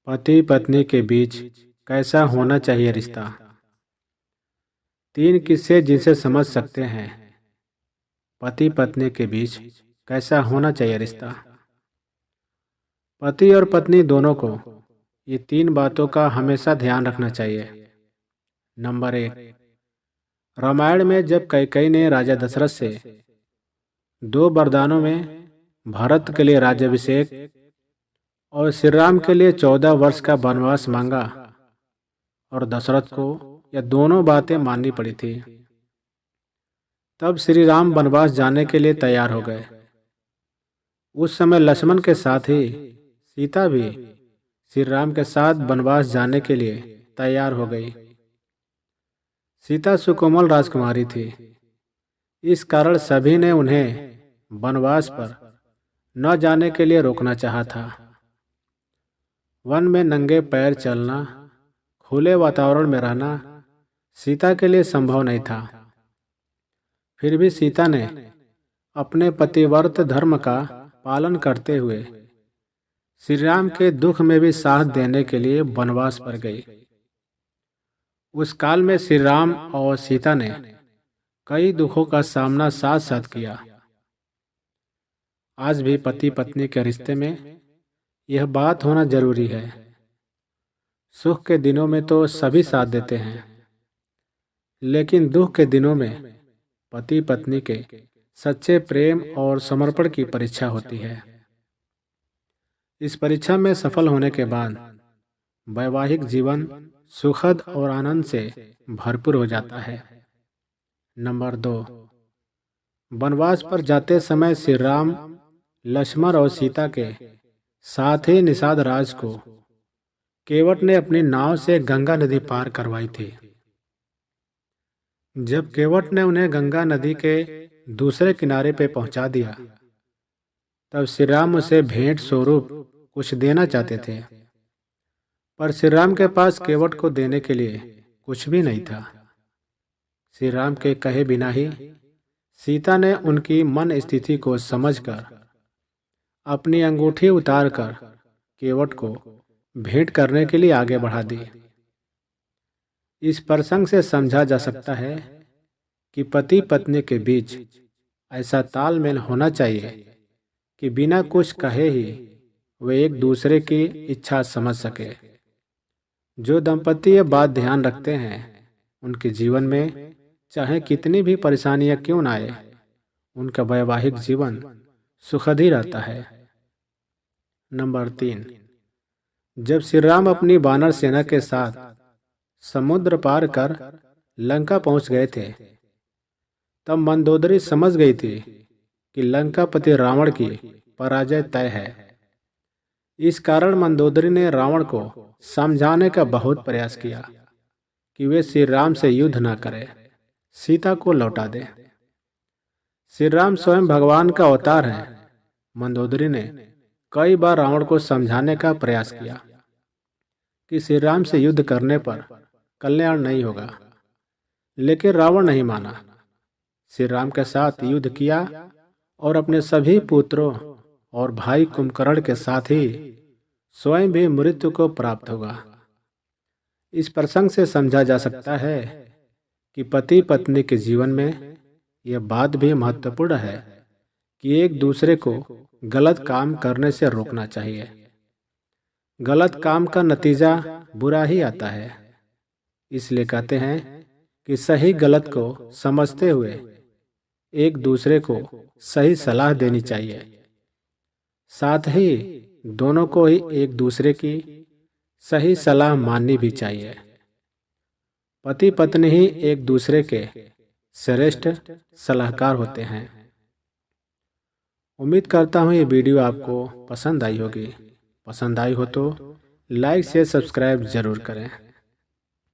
पति पत्नी के बीच कैसा होना चाहिए रिश्ता। 3 किस्से जिनसे समझ सकते हैं पति पत्नी के बीच कैसा होना चाहिए रिश्ता। पति और पत्नी दोनों को ये 3 बातों का हमेशा ध्यान रखना चाहिए। नंबर 1, रामायण में जब कैकेयी ने राजा दशरथ से 2 वरदानों में भरत के लिए राज्याभिषेक और श्री राम के लिए 14 वर्ष का वनवास मांगा और दशरथ को यह दोनों बातें माननी पड़ी थी, तब श्री राम वनवास जाने के लिए तैयार हो गए। उस समय लक्ष्मण के साथ ही सीता भी श्री राम के साथ वनवास जाने के लिए तैयार हो गई। सीता सुकोमल राजकुमारी थी, इस कारण सभी ने उन्हें वनवास पर न जाने के लिए रोकना चाहा था। वन में नंगे पैर चलना, खुले वातावरण में रहना सीता के लिए संभव नहीं था। फिर भी सीता ने अपने पतिव्रत धर्म का पालन करते हुए श्री राम के दुख में भी साथ देने के लिए वनवास पर गई। उस काल में श्री राम और सीता ने कई दुखों का सामना साथ साथ किया। आज भी पति पत्नी के रिश्ते में यह बात होना जरूरी है। सुख के दिनों में तो सभी साथ देते हैं, लेकिन दुख के दिनों में पति पत्नी के सच्चे प्रेम और समर्पण की परीक्षा होती है। इस परीक्षा में सफल होने के बाद वैवाहिक जीवन सुखद और आनंद से भरपूर हो जाता है। नंबर 2, वनवास पर जाते समय श्री राम, लक्ष्मण और सीता के साथ ही निषाद राज को केवट ने अपनी नाव से गंगा नदी पार करवाई थी। जब केवट ने उन्हें गंगा नदी के दूसरे किनारे पे पहुंचा दिया, तब श्री राम उसे भेंट स्वरूप कुछ देना चाहते थे, पर श्री राम के पास केवट को देने के लिए कुछ भी नहीं था। श्री राम के कहे बिना ही सीता ने उनकी मन स्थिति को समझकर अपनी अंगूठी उतारकर केवट को भेंट करने के लिए आगे बढ़ा दी। इस प्रसंग से समझा जा सकता है कि पति पत्नी के बीच ऐसा तालमेल होना चाहिए कि बिना कुछ कहे ही वे एक दूसरे की इच्छा समझ सके। जो दंपति ये बात ध्यान रखते हैं, उनके जीवन में चाहे कितनी भी परेशानियां क्यों न आए, उनका वैवाहिक जीवन सुखद ही रहता है। नंबर 3, जब श्री राम अपनी वानर सेना के साथ समुद्र पार कर लंका पहुंच गए थे, तब मंदोदरी समझ गई थी कि लंकापति रावण की पराजय तय है। इस कारण मंदोदरी ने रावण को समझाने का बहुत प्रयास किया कि वे श्री राम से युद्ध न करें, सीता को लौटा दें। श्री राम स्वयं भगवान का अवतार है। मंदोदरी ने कई बार रावण को समझाने का प्रयास किया कि श्री राम से युद्ध करने पर कल्याण नहीं होगा, लेकिन रावण नहीं माना। श्री राम के साथ युद्ध किया और अपने सभी पुत्रों और भाई कुंभकर्ण के साथ ही स्वयं भी मृत्यु को प्राप्त होगा। इस प्रसंग से समझा जा सकता है कि पति पत्नी के जीवन में यह बात भी महत्वपूर्ण है कि एक दूसरे को गलत काम करने से रोकना चाहिए। गलत काम का नतीजा बुरा ही आता है। इसलिए कहते हैं कि सही गलत को समझते हुए एक दूसरे को सही सलाह देनी चाहिए। साथ ही दोनों को ही एक दूसरे की सही सलाह माननी भी चाहिए। पति पत्नी ही एक दूसरे के श्रेष्ठ सलाहकार होते हैं। उम्मीद करता हूँ ये वीडियो आपको पसंद आई होगी। पसंद आई हो तो लाइक शेयर सब्सक्राइब जरूर करें।